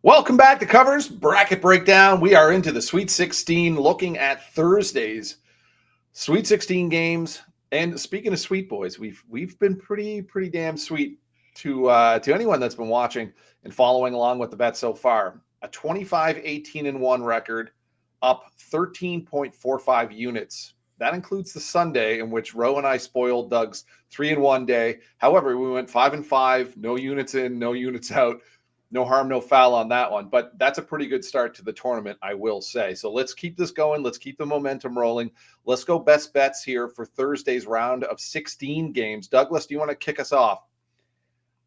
Welcome back to Covers Bracket Breakdown. We are into the Sweet 16, looking at Thursday's Sweet 16 games. And speaking of sweet boys, we've been pretty damn sweet to anyone that's been watching and following along with the bet so far. A 25-18-1 record, up 13.45 units. That includes the Sunday in which Roe and I spoiled Doug's 3-1 day. However, we went 5-5, no units in, no units out. No harm, no foul on that one. But that's a pretty good start to the tournament, I will say. So let's keep this going. Let's keep the momentum rolling. Let's go best bets here for Thursday's round of 16 games. Douglas, do you want to kick us off?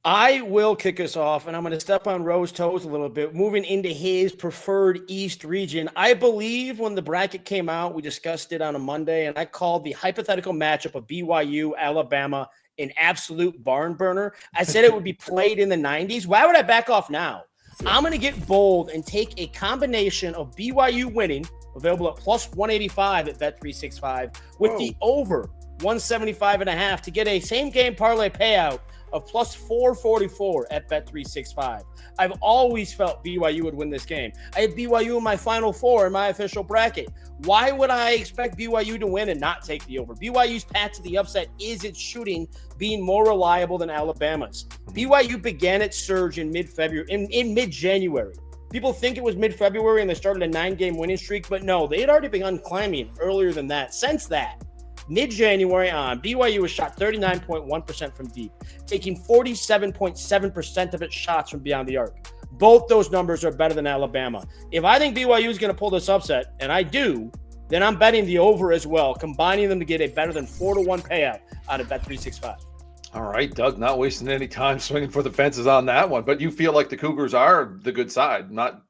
I will kick us off, and I'm going to step on Roe's toes a little bit, moving into his preferred East region. I believe when the bracket came out, we discussed it on a Monday, and I called the hypothetical matchup of BYU, Alabama, an absolute barn burner. I said it would be played in the 90s. Why would I back off now? I'm going to get bold and take a combination of BYU winning, available at plus 185 at Bet365, with the over 175.5 to get a same-game parlay payout of plus 444 at Bet365. I've always felt BYU would win this game. I had BYU in my Final Four in my official bracket. Why would I expect BYU to win and not take the over? BYU's path to the upset is its shooting being more reliable than Alabama's. BYU began its surge in mid-February, in mid-January. People think it was mid-February and they started a 9-game winning streak, but no, they had already begun climbing earlier than that. Since that, mid-January on, BYU has shot 39.1% from deep, taking 47.7% of its shots from beyond the arc. Both those numbers are better than Alabama. If I think BYU is going to pull this upset, and I do, then I'm betting the over as well, combining them to get a better than 4-1 payout out of Bet365. All right, Doug, not wasting any time swinging for the fences on that one, but you feel like the Cougars are the good side, not...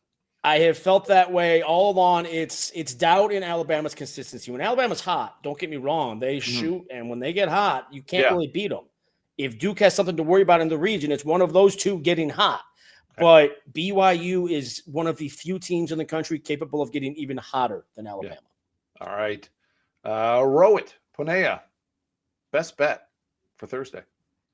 I have felt that way all along. It's doubt in Alabama's consistency. When Alabama's hot, don't get me wrong, they shoot, and when they get hot, you can't really beat them. If Duke has something to worry about in the region, it's one of those two getting hot. But BYU is one of the few teams in the country capable of getting even hotter than Alabama. Yeah. All right. Rohit Pannaiya, best bet for Thursday.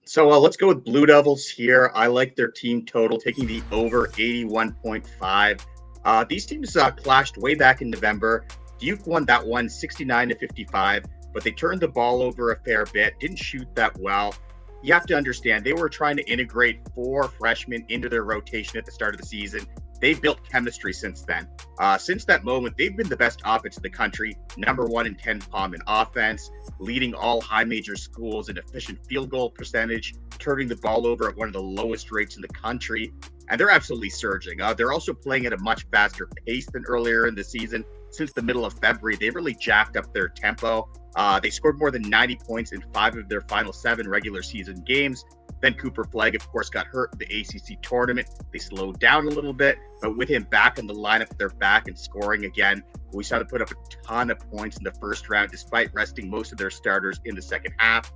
So let's go with Blue Devils here. I like their team total, taking the over 81.5. These teams clashed way back in November. Duke won that one 69-55, but they turned the ball over a fair bit, didn't shoot that well. You have to understand, they were trying to integrate 4 freshmen into their rotation at the start of the season. They've built chemistry since then. Since that moment, they've been the best offense in the country, number 1 in KenPom in offense, leading all high major schools in efficient field goal percentage, turning the ball over at one of the lowest rates in the country, and they're absolutely surging. They're also playing at a much faster pace than earlier in the season. Since the middle of February, they really jacked up their tempo. They scored more than 90 points in 5 of their final 7 regular season games. Then Cooper Flagg, of course, got hurt in the ACC tournament. They slowed down a little bit, but with him back in the lineup, they're back and scoring again. We saw them put up a ton of points in the first round, despite resting most of their starters in the second half.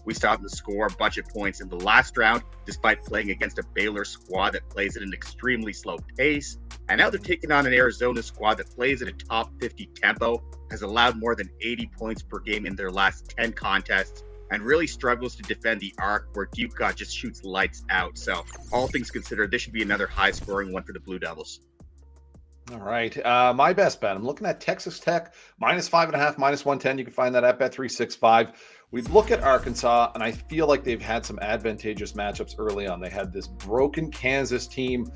We saw them score a bunch of points in the last round, despite playing against a Baylor squad that plays at an extremely slow pace. And now they're taking on an Arizona squad that plays at a top 50 tempo, has allowed more than 80 points per game in their last 10 contests, and really struggles to defend the arc, where Duke just shoots lights out. So all things considered, this should be another high-scoring one for the Blue Devils. All right. My best bet, I'm looking at Texas Tech, -5.5, -110. You can find that at Bet365. We look at Arkansas, and I feel like they've had some advantageous matchups early on. They had this broken Kansas team,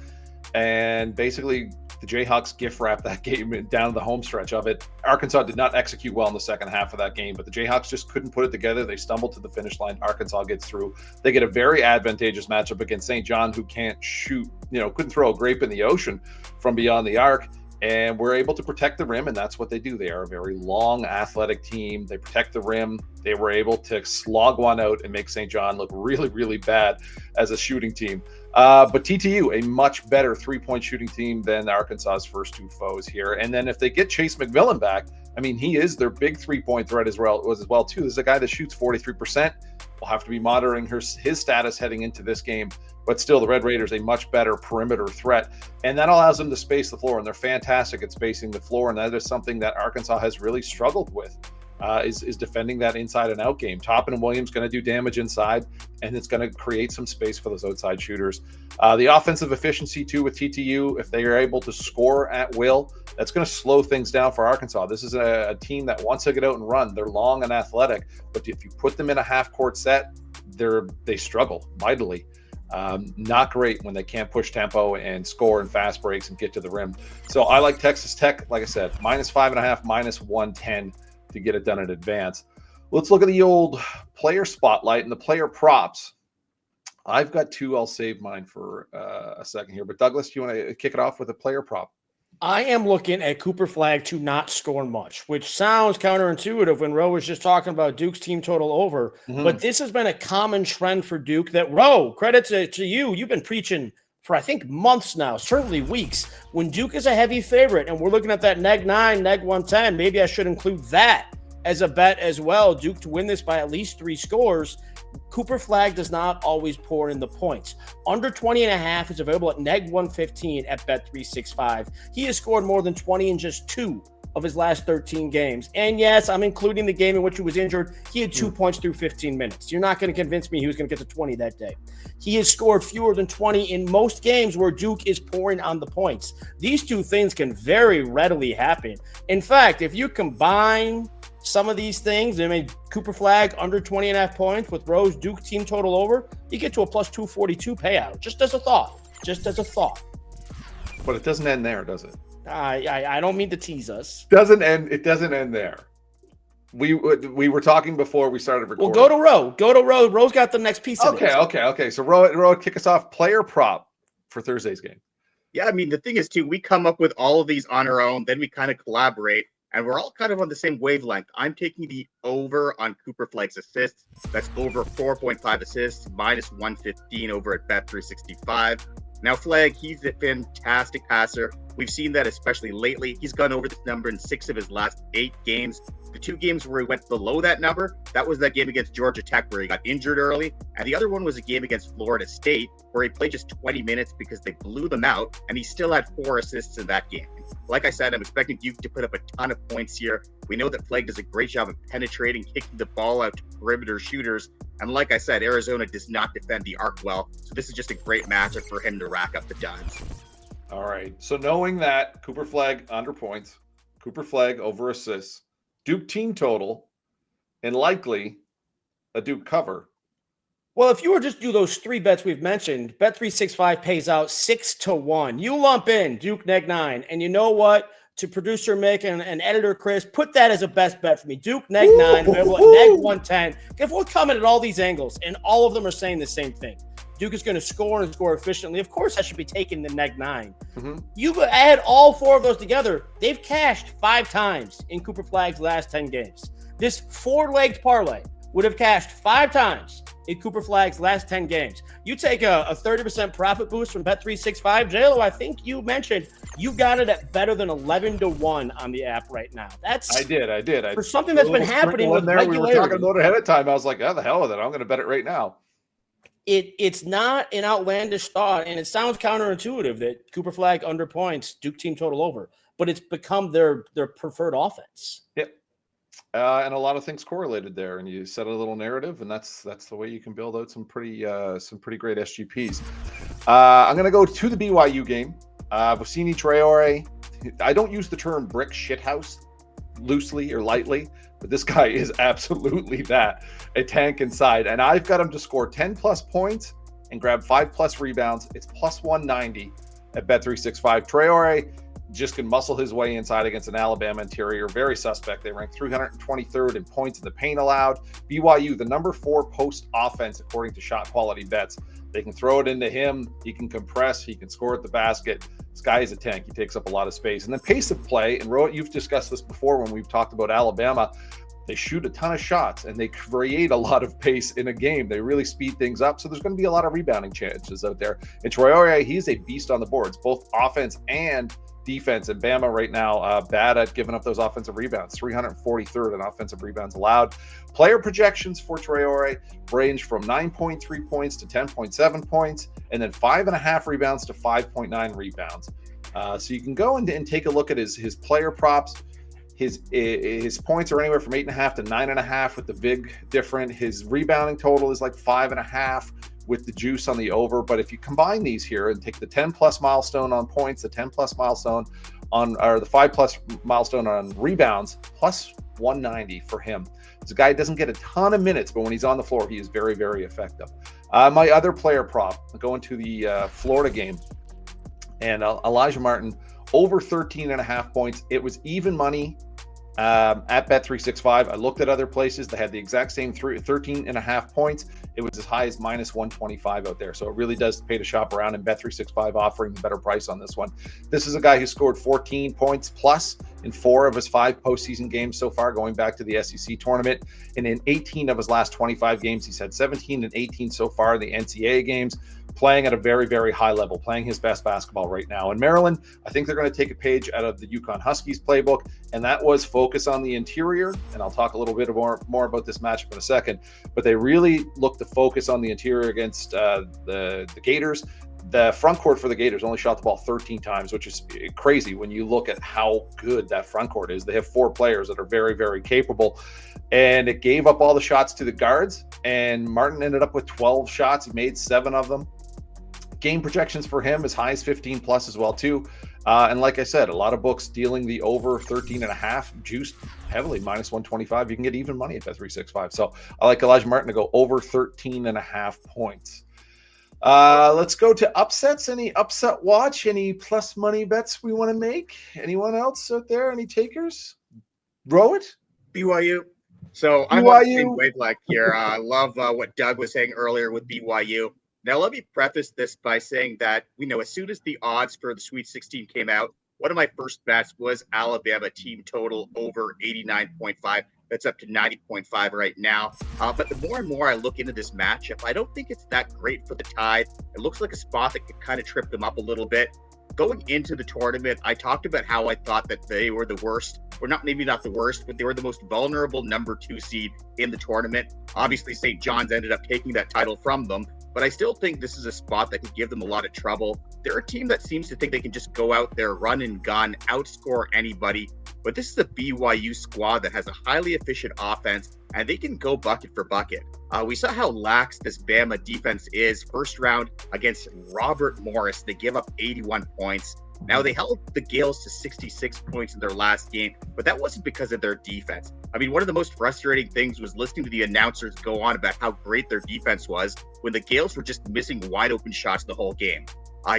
and basically the Jayhawks gift wrapped that game down to the home stretch of it. Arkansas did not execute well in the second half of that game, but the Jayhawks just couldn't put it together. They stumbled to the finish line. Arkansas gets through. They get a very advantageous matchup against St. John, who can't shoot, couldn't throw a grape in the ocean from beyond the arc. And we're able to protect the rim, and that's what they do. They are a very long, athletic team. They protect the rim. They were able to slog one out and make St. John look really, really bad as a shooting team. But TTU, a much better three-point shooting team than Arkansas's first 2 foes here. And then if they get Chase McMillan back, I mean, he is their big three-point threat as well, too. This is a guy that shoots 43%. We'll have to be monitoring his status heading into this game. But still, the Red Raiders, a much better perimeter threat. And that allows them to space the floor. And they're fantastic at spacing the floor. And that is something that Arkansas has really struggled with is defending that inside and out game. Toppin and Williams going to do damage inside, and it's going to create some space for those outside shooters. The offensive efficiency too with TTU, if they are able to score at will, that's going to slow things down for Arkansas. This is a team that wants to get out and run. They're long and athletic, but if you put them in a half-court set, they struggle mightily. Not great when they can't push tempo and score in fast breaks and get to the rim. So I like Texas Tech, like I said, -5.5, -110 to get it done in advance. Let's look at the old player spotlight and the player props. I've got two. I'll save mine for a second here. But Douglas, do you want to kick it off with a player prop? I am looking at Cooper Flagg to not score much, which sounds counterintuitive when Roe was just talking about Duke's team total over. Mm-hmm. But this has been a common trend for Duke that, Roe, credit to you. You've been preaching for, I think, months now, certainly weeks. When Duke is a heavy favorite and we're looking at that neg 9, neg 110, maybe I should include that as a bet as well. Duke to win this by at least 3 scores. Cooper Flagg does not always pour in the points. Under 20.5 is available at neg 115 at Bet365. He has scored more than 20 in just 2 of his last 13 games. And yes, I'm including the game in which he was injured. He had 2 points through 15 minutes. You're not going to convince me he was going to get to 20 that day. He has scored fewer than 20 in most games where Duke is pouring on the points. These two things can very readily happen. In fact, if you combine some of these things, I mean, Cooper Flagg under 20.5 points with Rose Duke team total over, you get to a plus 242 payout. Just as a thought. But it doesn't end there, does it? I don't mean to tease us. It doesn't end there. We were talking before we started recording. Well, go to Roe. Roe's got the next piece of it. Okay. So Roe, kick us off. Player prop for Thursday's game. Yeah, I mean, the thing is, too, we come up with all of these on our own, then we kind of collaborate, and we're all kind of on the same wavelength. I'm taking the over on Cooper Flagg's assists. That's over 4.5 assists, -115 over at Bet365. Now, Flagg, he's a fantastic passer. We've seen that especially lately. He's gone over this number in 6 of his last 8 games. The 2 games where he went below that number, that was that game against Georgia Tech where he got injured early. And the other one was a game against Florida State where he played just 20 minutes because they blew them out, and he still had 4 assists in that game. Like I said, I'm expecting Duke to put up a ton of points here. We know that Flagg does a great job of penetrating, kicking the ball out to perimeter shooters. And like I said, Arizona does not defend the arc well. So this is just a great matchup for him to rack up the duds. All right. So knowing that Cooper Flagg under points, Cooper Flagg over assists, Duke team total, and likely a Duke cover. Well, if you were just do those 3 bets we've mentioned, Bet365 pays out 6-1. You lump in Duke neg 9, and you know what? To producer Mick and editor Chris, put that as a best bet for me. Duke neg 9, available at neg 110. If we're coming at all these angles, and all of them are saying the same thing. Duke is going to score and score efficiently. Of course, I should be taking the neg 9. Mm-hmm. You add all 4 of those together, they've cashed 5 times in Cooper Flagg's last 10 games. This 4-legged parlay would have cashed 5 times in Cooper Flagg's last 10 games. You take a 30% profit boost from Bet365. JLo, I think you mentioned you got it at better than 11-1 on the app right now. I did. For something that's been happening with regularity. We were talking about it ahead of time. I was like, oh, the hell with it. I'm going to bet it right now. It's not an outlandish thought, and it sounds counterintuitive that Cooper Flagg under points, Duke team total over, but it's become their preferred offense. Yep. And a lot of things correlated there, and you set a little narrative, and that's the way you can build out some pretty great SGPs. I'm going to go to the BYU game. Fousseyni, Traore. I don't use the term brick shithouse loosely or lightly, but this guy is absolutely that, a tank inside. And I've got him to score 10+ points and grab 5+ rebounds. It's plus 190 at Bet365. Traore just can muscle his way inside against an Alabama interior. Very suspect. They rank 323rd in points in the paint allowed. BYU, the number 4 post offense, according to Shot Quality Bets. They can throw it into him. He can compress. He can score at the basket. This guy is a tank. He takes up a lot of space. And then pace of play, and Rohit, you've discussed this before when we've talked about Alabama. They shoot a ton of shots, and they create a lot of pace in a game. They really speed things up, so there's going to be a lot of rebounding chances out there. And Traore, he's a beast on the boards, both offense and defense. And Bama right now bad at giving up those offensive rebounds, 343rd in offensive rebounds allowed. Player projections for Traore range from 9.3 points to 10.7 points, and then 5.5 rebounds to 5.9 rebounds. So you can go and take a look at his player props. His points are anywhere from 8.5 to 9.5 with the vig different. His rebounding total is like 5.5 with the juice on the over. But if you combine these here and take the 10 plus milestone on points, the 10 plus milestone on, or the 5 plus milestone on rebounds, plus 190 for him. This guy doesn't get a ton of minutes, but when he's on the floor, he is very, very effective. My other player prop, going to the Florida game, and Elijah Martin, over 13.5 points. It was even money at Bet365. I looked at other places that had the exact same 13.5 points. It was as high as minus 125 out there. So it really does pay to shop around, and Bet365 offering the better price on this one. This is a guy who scored 14 points plus in 4 of his 5 postseason games so far, going back to the SEC tournament. And in 18 of his last 25 games, he's had 17 and 18 so far in the NCAA games, playing at a very, very high level, playing his best basketball right now. In Maryland, I think they're going to take a page out of the UConn Huskies playbook, and that was focus on the interior. And I'll talk a little bit more about this matchup in a second, but they really look to focus on the interior against the Gators. The front court for the Gators only shot the ball 13 times, which is crazy when you look at how good that front court is. They have 4 players that are very, very capable, and it gave up all the shots to the guards, and Martin ended up with 12 shots. He made 7 of them. Game projections for him as high as 15 plus as well too. And like I said, a lot of books dealing the over 13.5, juiced heavily, minus 125. You can get even money at Bet365. So I like Elijah Martin to go over 13.5 points. Let's go to upsets. Any upset watch? Any plus money bets we want to make? Anyone else out there? Any takers? Rohit? BYU. So I'm on the same wavelength here. I love what Doug was saying earlier with BYU. Now, let me preface this by saying that, as soon as the odds for the Sweet 16 came out, one of my first bets was Alabama team total over 89.5. That's up to 90.5 right now. But the more and more I look into this matchup, I don't think it's that great for the Tide. It looks like a spot that could kind of trip them up a little bit. Going into the tournament, I talked about how I thought that they were the worst, or maybe not the worst, but they were the most vulnerable number 2 seed in the tournament. Obviously, St. John's ended up taking that title from them, but I still think this is a spot that could give them a lot of trouble. They're a team that seems to think they can just go out there, run and gun, outscore anybody. But this is a BYU squad that has a highly efficient offense, and they can go bucket for bucket. We saw how lax this Bama defense is. First round against Robert Morris, they give up 81 points. Now, they held the Gales to 66 points in their last game, but that wasn't because of their defense. I mean, one of the most frustrating things was listening to the announcers go on about how great their defense was when the Gales were just missing wide open shots the whole game.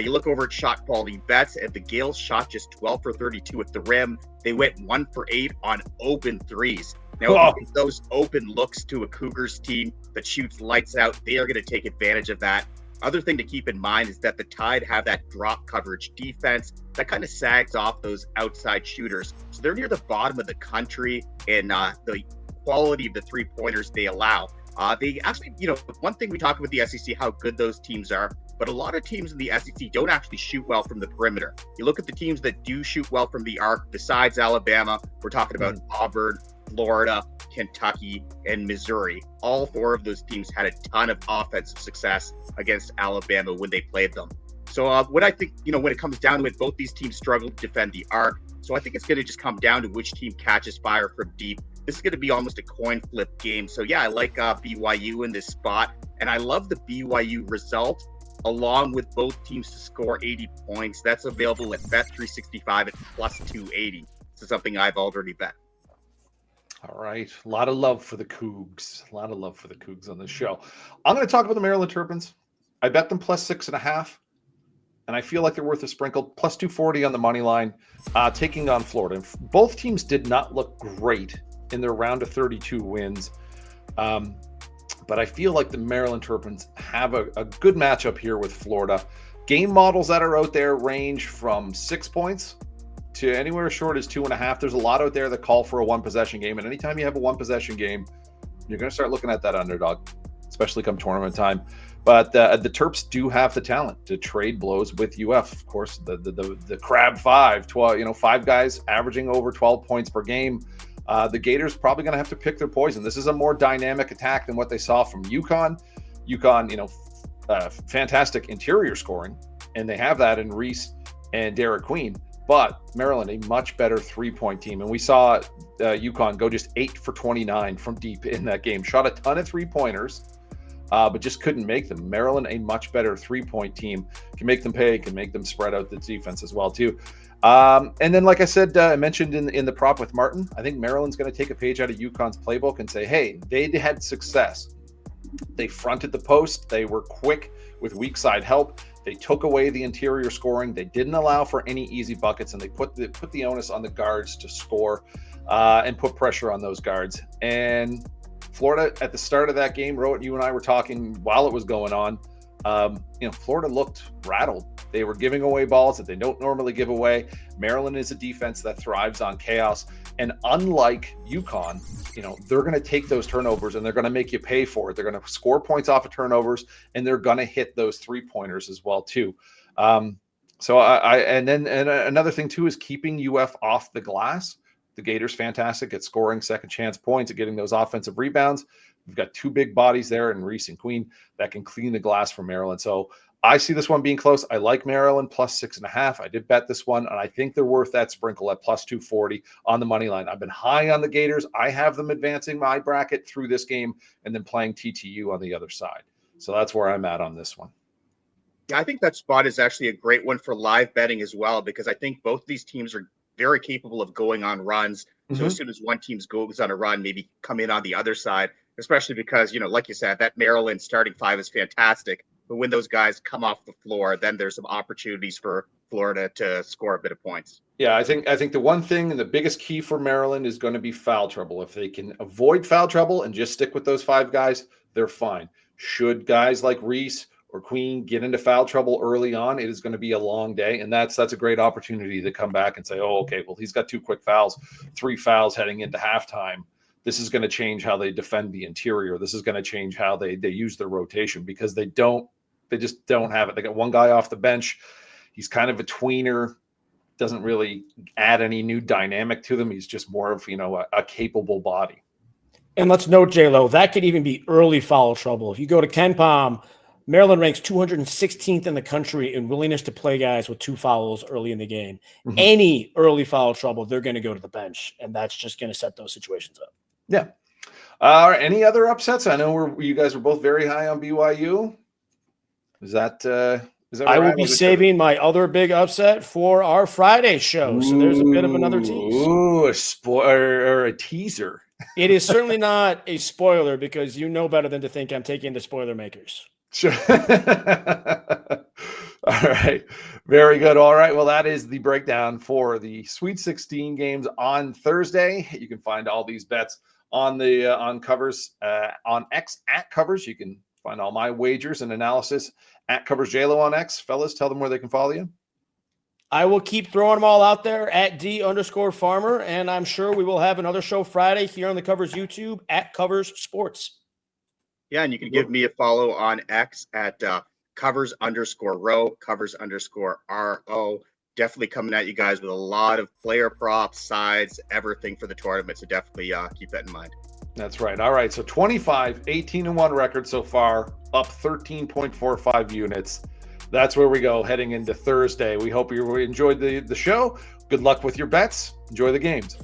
You look over at shot quality bets, and the Gales shot just 12 for 32 at the rim. They went 1 for 8 on open threes. Now, those open looks to a Cougars team that shoots lights out, they are going to take advantage of that. Other thing to keep in mind is that the Tide have that drop coverage defense that kind of sags off those outside shooters. So they're near the bottom of the country in the quality of the 3-pointers they allow. They actually, one thing we talk about the SEC, how good those teams are, but a lot of teams in the SEC don't actually shoot well from the perimeter. You look at the teams that do shoot well from the arc, besides Alabama, we're talking about Auburn, Florida, Kentucky, and Missouri. All 4 of those teams had a ton of offensive success against Alabama when they played them. So what I think, when it comes down to it, both these teams struggle to defend the arc. So I think it's going to just come down to which team catches fire from deep. This is going to be almost a coin flip game. So yeah, I like BYU in this spot, and I love the BYU result along with both teams to score 80 points. That's available at Bet365 at plus 280. This is something I've already bet. All right. A lot of love for the Cougs. A lot of love for the Cougs on this show. I'm going to talk about the Maryland Terrapins. I bet them plus 6.5, and I feel like they're worth a sprinkle. Plus 240 on the money line, taking on Florida. Both teams did not look great in their round of 32 wins. But I feel like the Maryland Terrapins have a good matchup here with Florida. Game models that are out there range from 6 points to anywhere as short as 2.5. There's a lot out there that call for a 1-possession game. And anytime you have a 1-possession game, you're going to start looking at that underdog, especially come tournament time. But the Terps do have the talent to trade blows with UF. Of course, the Crab 5, 12, 5 guys averaging over 12 points per game. The Gators probably going to have to pick their poison. This is a more dynamic attack than what they saw from UConn. UConn, fantastic interior scoring, and they have that in Reese and Derek Queen. But Maryland, a much better 3-point team. And we saw UConn go just 8 for 29 from deep in that game. Shot a ton of 3-pointers, but just couldn't make them. Maryland, a much better 3-point team. Can make them pay, can make them spread out the defense as well, too. And then, like I said, I mentioned in the prop with Martin, I think Maryland's going to take a page out of UConn's playbook and say, hey, they had success. They fronted the post. They were quick with weak side help. They took away the interior scoring. They didn't allow for any easy buckets, and they put the onus on the guards to score and put pressure on those guards. And Florida, at the start of that game, Rohit, you and I were talking while it was going on. Florida looked rattled. They were giving away balls that they don't normally give away. Maryland is a defense that thrives on chaos. And unlike UConn, they're going to take those turnovers and they're going to make you pay for it. They're going to score points off of turnovers, and they're going to hit those 3-pointers as well, too. So another thing, too, is keeping UF off the glass. The Gators fantastic at scoring second chance points, at getting those offensive rebounds. We've got 2 big bodies there in Reese and Queen that can clean the glass for Maryland. So I see this one being close. I like Maryland plus 6.5. I did bet this one, and I think they're worth that sprinkle at plus 240 on the money line. I've been high on the Gators. I have them advancing my bracket through this game and then playing TTU on the other side. So that's where I'm at on this one. Yeah, I think that spot is actually a great one for live betting as well, because I think both these teams are very capable of going on runs. So as soon as one team goes on a run, maybe come in on the other side, especially because, like you said, that Maryland starting 5 is fantastic. But when those guys come off the floor, then there's some opportunities for Florida to score a bit of points. Yeah, I think the one thing and the biggest key for Maryland is going to be foul trouble. If they can avoid foul trouble and just stick with those 5 guys, they're fine. Should guys like Reese or Queen get into foul trouble early on, it is going to be a long day. And that's a great opportunity to come back and say, oh, okay, well, he's got 2 quick fouls, 3 fouls heading into halftime. This is going to change how they defend the interior. This is going to change how they use their rotation, because they just don't have it. They got one guy off the bench. He's kind of a tweener, doesn't really add any new dynamic to them. He's just more of, a capable body. And let's note, J-Lo, that could even be early foul trouble. If you go to KenPom, Maryland ranks 216th in the country in willingness to play guys with 2 fouls early in the game. Mm-hmm. Any early foul trouble, they're going to go to the bench, and that's just going to set those situations up. Yeah. Any other upsets? I know you guys were both very high on BYU. Is that I will be saving my other big upset for our Friday show. So there's a bit of another tease. Ooh, a spoiler or a teaser. It is certainly not a spoiler, because you know better than to think I'm taking the spoiler makers. Sure. All right. Very good. All right. Well, that is the breakdown for the Sweet 16 games on Thursday. You can find all these bets on Covers on X at Covers. You can find all my wagers and analysis at Covers JLo on X. Fellas, tell them where they can follow you. I will keep throwing them all out there at D_Farmer, and I'm sure we will have another show Friday here on the Covers YouTube at Covers Sports. Yeah, and you can give me a follow on X at Covers_Row, Covers_RO. Definitely coming at you guys with a lot of player props, sides, everything for the tournament. So definitely keep that in mind. That's right. All right. So 25, 18-1 record so far, up 13.45 units. That's where we go heading into Thursday. We hope you enjoyed the show. Good luck with your bets. Enjoy the games.